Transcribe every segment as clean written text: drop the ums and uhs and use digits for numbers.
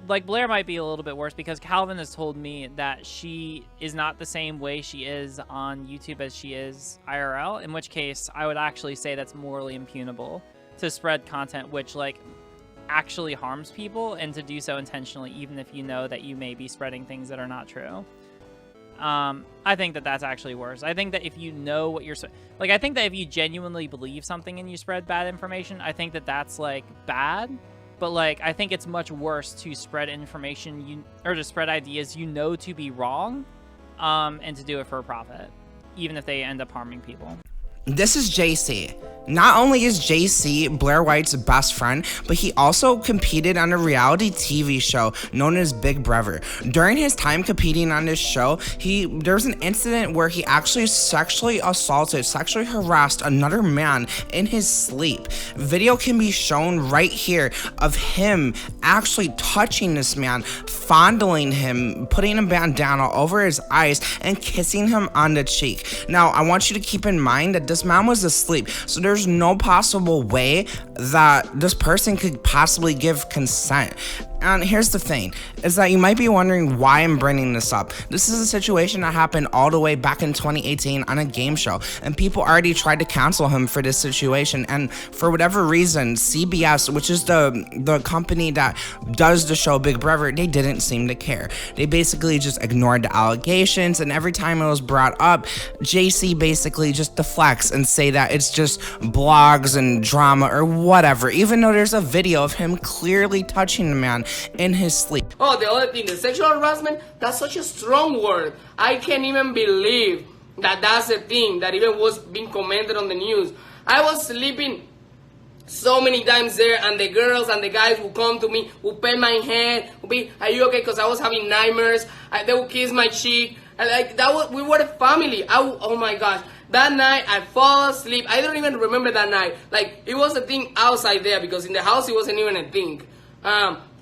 like Blair might be a little bit worse because Calvin has told me that she is not the same way she is on YouTube as she is IRL, in which case I would actually say that's morally impugnable to spread content which like actually harms people and to do so intentionally, even if you know that you may be spreading things that are not true. I think that that's actually worse. I think that if you know what you're like, I think that if you genuinely believe something and you spread bad information, I think that that's like bad. But like, I think it's much worse to spread information or to spread ideas you know to be wrong, and to do it for a profit, even if they end up harming people. This is JC. Not only is JC Blair White's best friend, but he also competed on a reality TV show known as Big Brother. During his time competing on this show, there was an incident where he actually sexually harassed another man in his sleep. Video can be shown right here of him actually touching this man, fondling him, putting a bandana over his eyes, and kissing him on the cheek. Now, I want you to keep in mind that this man was asleep, so there's no possible way that this person could possibly give consent. And here's the thing, is that you might be wondering why I'm bringing this up. This is a situation that happened all the way back in 2018 on a game show, and people already tried to cancel him for this situation, and for whatever reason, CBS, which is the company that does the show Big Brother, they didn't seem to care. They basically just ignored the allegations, and every time it was brought up, JC basically just deflects and say that it's just blogs and drama or whatever, even though there's a video of him clearly touching the man in his sleep. Oh, the other thing, the sexual harassment, that's such a strong word. I can't even believe that that's a thing that even was being commented on the news. I was sleeping so many times there, and the girls and the guys would come to me, would pet my head, would be, are you okay? Because I was having nightmares. They would kiss my cheek. And like we were a family. Oh my gosh. That night, I fall asleep. I don't even remember that night. Like, it was a thing outside there, because in the house, it wasn't even a thing.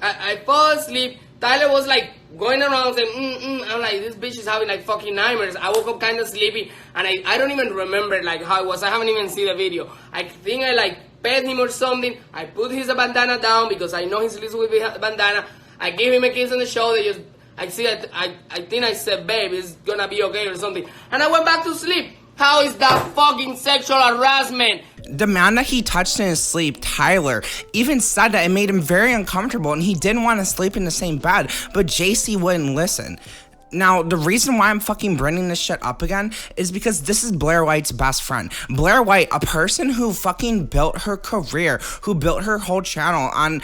I fall asleep. Tyler was like going around saying, I'm like, this bitch is having like fucking nightmares. I woke up kind of sleepy, and I don't even remember like how it was. I haven't even seen the video. I think I like pet him or something. I put his bandana down because I know he sleeps with the bandana. I gave him a kiss on the shoulder. I think I said, babe, it's gonna be okay or something. And I went back to sleep. How is that fucking sexual harassment? The man that he touched in his sleep, Tyler, even said that it made him very uncomfortable and he didn't want to sleep in the same bed, but JC wouldn't listen. Now, the reason why I'm fucking bringing this shit up again is because this is Blair White's best friend. Blair White, a person who fucking built her career, who built her whole channel on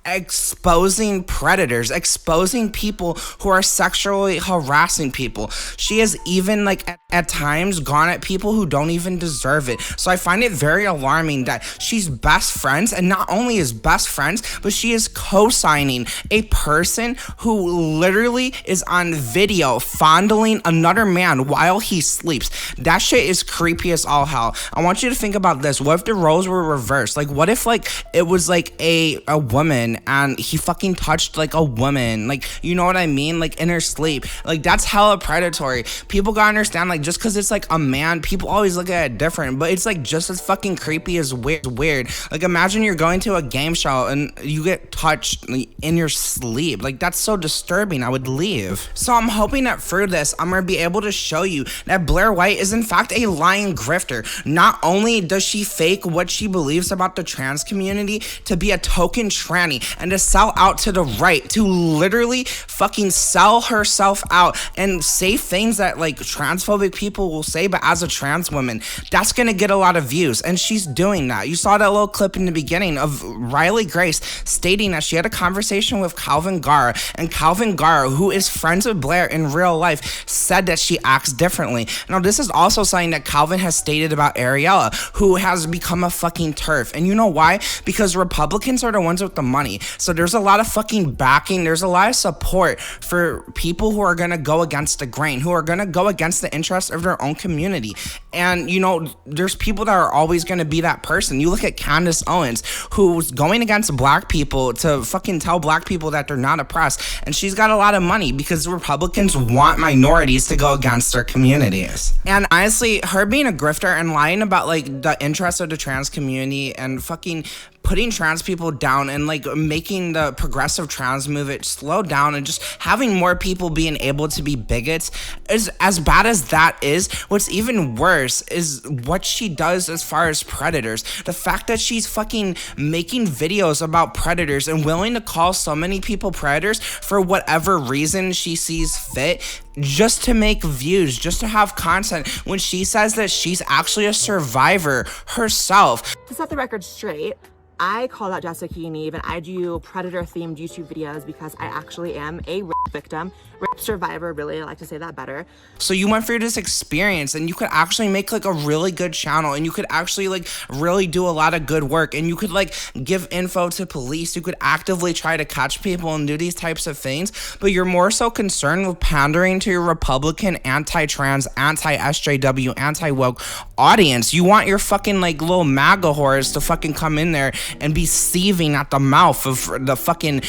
exposing predators, exposing people who are sexually harassing people. She has even like at times gone at people who don't even deserve it. So I find it very alarming that she's best friends, and not only is best friends, but she is co-signing a person who literally is on video fondling another man while he sleeps. That shit is creepy as all hell. I want you to think about this. What if the roles were reversed? Like, what if like it was like a woman and he fucking touched like a woman, like, you know what I mean, like in her sleep? Like, that's hella predatory. People gotta understand, like, just because it's like a man, people always look at it different, but it's like just as fucking creepy as weird. Like, imagine you're going to a game show and you get touched in your sleep. Like, that's so disturbing. I would leave. So I'm hoping that through this, I'm gonna be able to show you that Blair White is in fact a lying grifter. Not only does she fake what she believes about the trans community to be a token tranny and to sell out to the right, to literally fucking sell herself out and say things that like transphobic people will say, but as a trans woman, that's gonna get a lot of views, and she's doing that. You saw that little clip in the beginning of Riley Grace stating that she had a conversation with Calvin Garr, and Calvin Garr, who is friends with Blair in real life, said that she acts differently. Now, this is also something that Calvin has stated about Ariella, who has become a fucking TERF. And you know why? Because Republicans are the ones with the money. So there's a lot of fucking backing, there's a lot of support for people who are gonna go against the grain, who are gonna go against the interests of their own community. And, you know, there's people that are always gonna be that person. You look at Candace Owens, who's going against black people to fucking tell black people that they're not oppressed, and she's got a lot of money because Republicans want minorities to go against their communities. And honestly, her being a grifter and lying about like the interests of the trans community and fucking putting trans people down and like making the progressive trans movement slow down and just having more people being able to be bigots is as bad as that is. What's even worse is what she does as far as predators. The fact that she's fucking making videos about predators and willing to call so many people predators for whatever reason she sees fit, just to make views, just to have content, when she says that she's actually a survivor herself. To set the record straight, I call out Jessica and Eve, and I do predator-themed YouTube videos because I actually am a rape victim. Rape survivor, really, I like to say that better. So you went through this experience and you could actually make like a really good channel, and you could actually like really do a lot of good work, and you could like give info to police, you could actively try to catch people and do these types of things, but you're more so concerned with pandering to your Republican, anti-trans, anti-SJW, anti-woke audience. You want your fucking like little MAGA whores to fucking come in there and be seething at the mouth of the fucking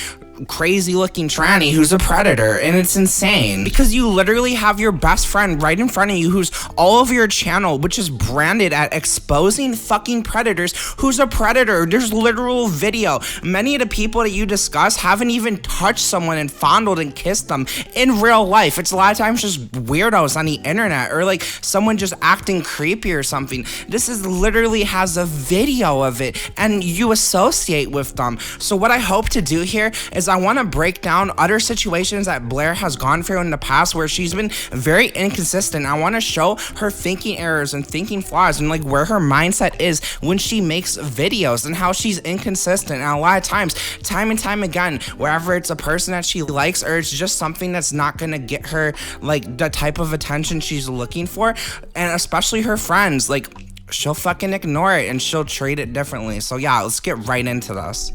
crazy looking tranny who's a predator, and it's insane because you literally have your best friend right in front of you who's all over your channel, which is branded at exposing fucking predators, who's a predator. There's literal video. Many of the people that you discuss haven't even touched someone and fondled and kissed them in real life. It's a lot of times just weirdos on the internet or like someone just acting creepy or something. This is literally has a video of it and you associate with them. So what I hope to do here is I want to break down other situations that Blair has gone through in the past where she's been very inconsistent. I want to show her thinking errors and thinking flaws and like where her mindset is when she makes videos and how she's inconsistent. And a lot of times, time and time again, wherever it's a person that she likes or it's just something that's not going to get her like the type of attention she's looking for, and especially her friends, like she'll fucking ignore it and she'll treat it differently. So yeah, let's get right into this.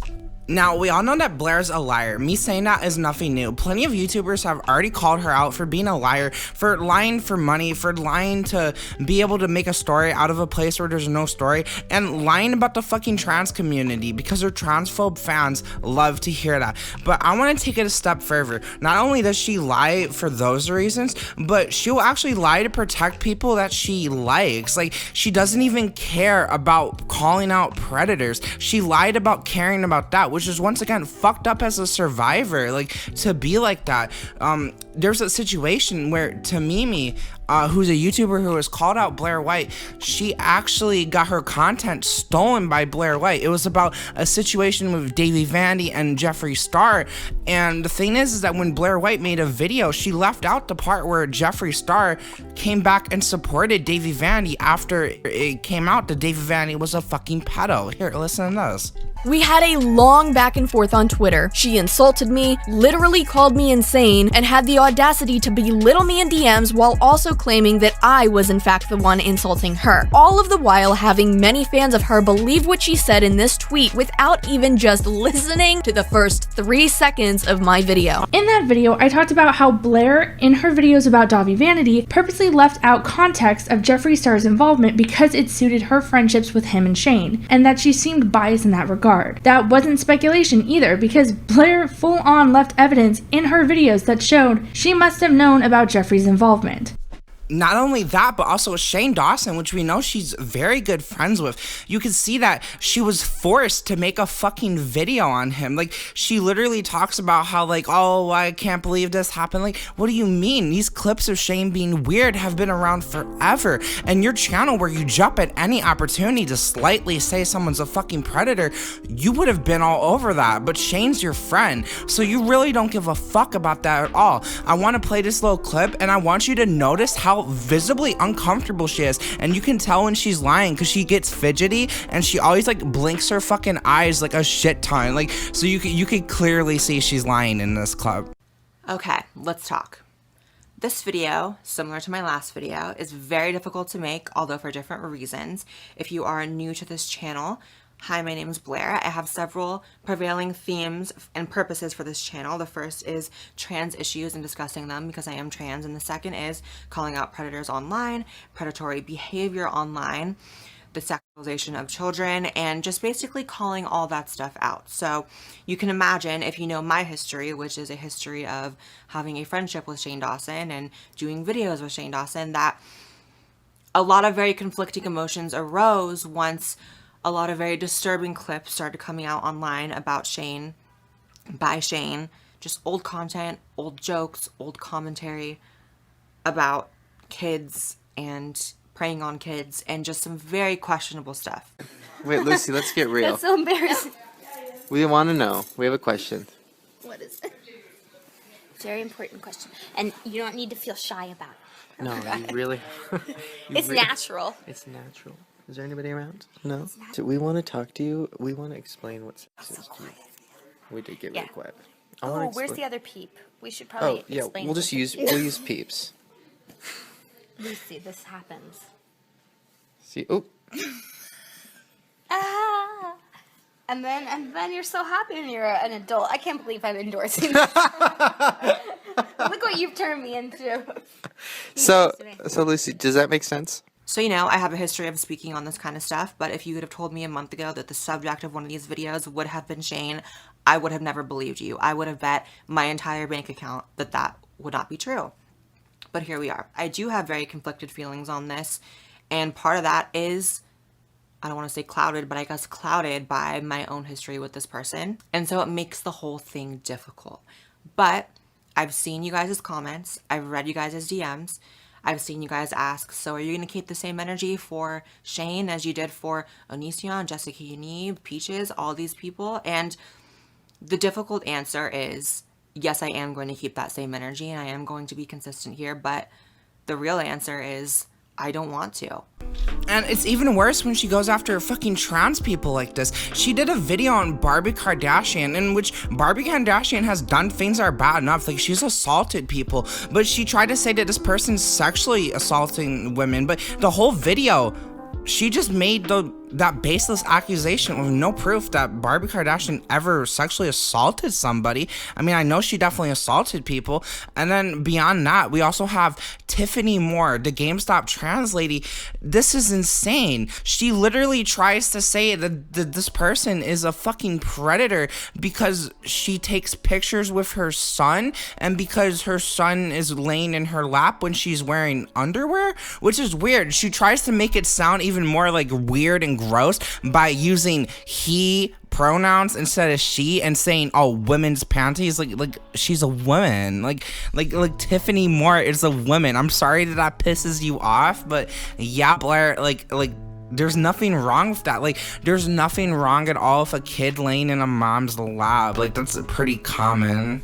Now, we all know that Blair's a liar. Me saying that is nothing new. Plenty of YouTubers have already called her out for being a liar, for lying for money, for lying to be able to make a story out of a place where there's no story, and lying about the fucking trans community because her transphobe fans love to hear that. But I want to take it a step further. Not only does she lie for those reasons, but she'll actually lie to protect people that she likes. Like, she doesn't even care about calling out predators. She lied about caring about that, which is once again fucked up as a survivor, like to be like that. There's a situation where Tamimi, who's a YouTuber who has called out Blair White, she actually got her content stolen by Blair White. It was about a situation with Davey Vandy and Jeffree Star, and the thing is that when Blair White made a video, she left out the part where Jeffree Star came back and supported Davey Vandy after it came out that Davey Vandy was a fucking pedo. Here, listen to this. We had a long back and forth on Twitter. She insulted me, literally called me insane, and had the audacity to belittle me in DMs while also claiming that I was in fact the one insulting her. All of the while having many fans of her believe what she said in this tweet without even just listening to the first 3 seconds of my video. In that video, I talked about how Blair, in her videos about Davey Vanity, purposely left out context of Jeffree Star's involvement because it suited her friendships with him and Shane, and that she seemed biased in that regard. That wasn't speculation either, because Blair full-on left evidence in her videos that showed she must have known about Jeffree's involvement. Not only that, but also Shane Dawson, which we know she's very good friends with. You can see that she was forced to make a fucking video on him. Like, she literally talks about how, like, oh, I can't believe this happened. Like, what do you mean? These clips of Shane being weird have been around forever. And your channel, where you jump at any opportunity to slightly say someone's a fucking predator, you would have been all over that. But Shane's your friend, so you really don't give a fuck about that at all. I want to play this little clip, and I want you to notice how visibly uncomfortable she is, and you can tell when she's lying because she gets fidgety and she always like blinks her fucking eyes like a shit ton, like, so you could clearly see she's lying in this clip. Okay, let's talk. This video, similar to my last video, is very difficult to make, although for different reasons. If you are new to this channel, hi, my name is Blair. I have several prevailing themes and purposes for this channel. The first is trans issues and discussing them because I am trans, and the second is calling out predators online, predatory behavior online, the sexualization of children, and just basically calling all that stuff out. So you can imagine, if you know my history, which is a history of having a friendship with Shane Dawson and doing videos with Shane Dawson, that a lot of very conflicting emotions arose once a lot of very disturbing clips started coming out online about Shane, by Shane, just old content, old jokes, old commentary about kids and preying on kids and just some very questionable stuff. Wait, Lucy, let's get real. That's so embarrassing. We want to know. We have a question. What is it? Very important question. And you don't need to feel shy about it. No, you really... It's natural. It's natural. Is there anybody around? No? Do we want to talk to you? We want to explain what sex is to you. We did get really quiet. Oh, where's the other peep? We should probably explain. We'll use peeps. Lucy, this happens. See, oh. Ah. And then you're so happy when you're an adult. I can't believe I'm endorsing this. Look what you've turned me into. So Lucy, does that make sense? So, you know, I have a history of speaking on this kind of stuff, but if you would have told me a month ago that the subject of one of these videos would have been Shane, I would have never believed you. I would have bet my entire bank account that that would not be true. But here we are. I do have very conflicted feelings on this, and part of that is, I don't want to say clouded, but I guess clouded by my own history with this person. And so it makes the whole thing difficult. But I've seen you guys' comments. I've read you guys' DMs. I've seen you guys ask, so are you going to keep the same energy for Shane as you did for Onision, Jessica Yaniv, Peaches, all these people? And the difficult answer is, yes, I am going to keep that same energy and I am going to be consistent here, but the real answer is, I don't want to. And it's even worse when she goes after fucking trans people like this. She did a video on Barbie Kardashian in which Barbie Kardashian has done things that are bad enough. Like, she's assaulted people, but she tried to say that this person's sexually assaulting women, but the whole video, she just made that baseless accusation with no proof that Barbie Kardashian ever sexually assaulted somebody. I mean, I know she definitely assaulted people. And then beyond that, we also have Tiffany Moore, the GameStop trans lady. This is insane. She literally tries to say that this person is a fucking predator because she takes pictures with her son and because her son is laying in her lap when she's wearing underwear, which is weird. She tries to make it sound even more like weird and gross by using he pronouns instead of she and saying, oh, women's panties. Like she's a woman. Like Tiffany Moore is a woman. I'm sorry that pisses you off, but yeah, Blair, like there's nothing wrong with that. Like, there's nothing wrong at all with a kid laying in a mom's lap. Like, that's pretty common.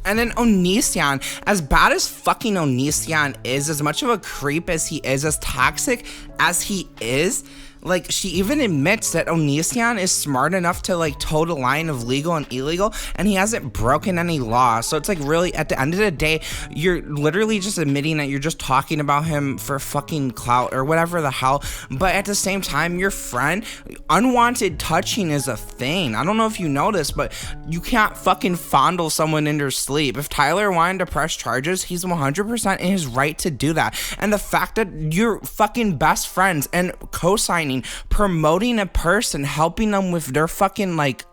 And then Onision, as bad as fucking Onision is, as much of a creep as he is, as toxic as he is, like, she even admits that Onision is smart enough to, like, toe the line of legal and illegal, and he hasn't broken any law. So it's like, really, at the end of the day, you're literally just admitting that you're just talking about him for fucking clout or whatever the hell. But at the same time, your friend, unwanted touching is a thing. I don't know if you know this, but you can't fucking fondle someone in their sleep. If Tyler wanted to press charges, he's 100% in his right to do that. And the fact that you're fucking best friends and co-signing, promoting a person, helping them with their fucking like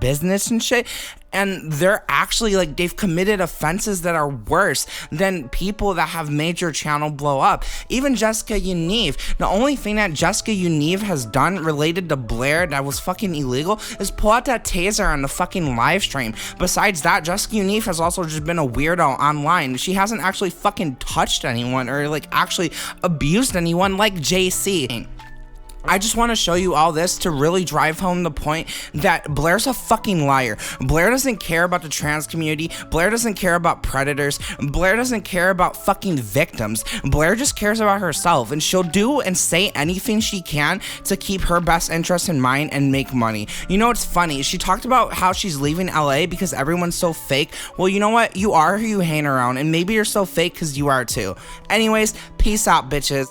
business and shit, and they're actually like, they've committed offenses that are worse than people that have made your channel blow up. Even Jessica Yaniv, the only thing that Jessica Yaniv has done related to Blair that was fucking illegal is pull out that taser on the fucking live stream. Besides that, Jessica Yaniv has also just been a weirdo online. She hasn't actually fucking touched anyone or like actually abused anyone like JC. I just want to show you all this to really drive home the point that Blair's a fucking liar. Blair doesn't care about the trans community. Blair doesn't care about predators. Blair doesn't care about fucking victims. Blair just cares about herself, and she'll do and say anything she can to keep her best interests in mind and make money. You know, it's funny. She talked about how she's leaving LA because everyone's so fake. Well, you know what? You are who you hang around, and maybe you're so fake because you are too. Anyways, peace out, bitches.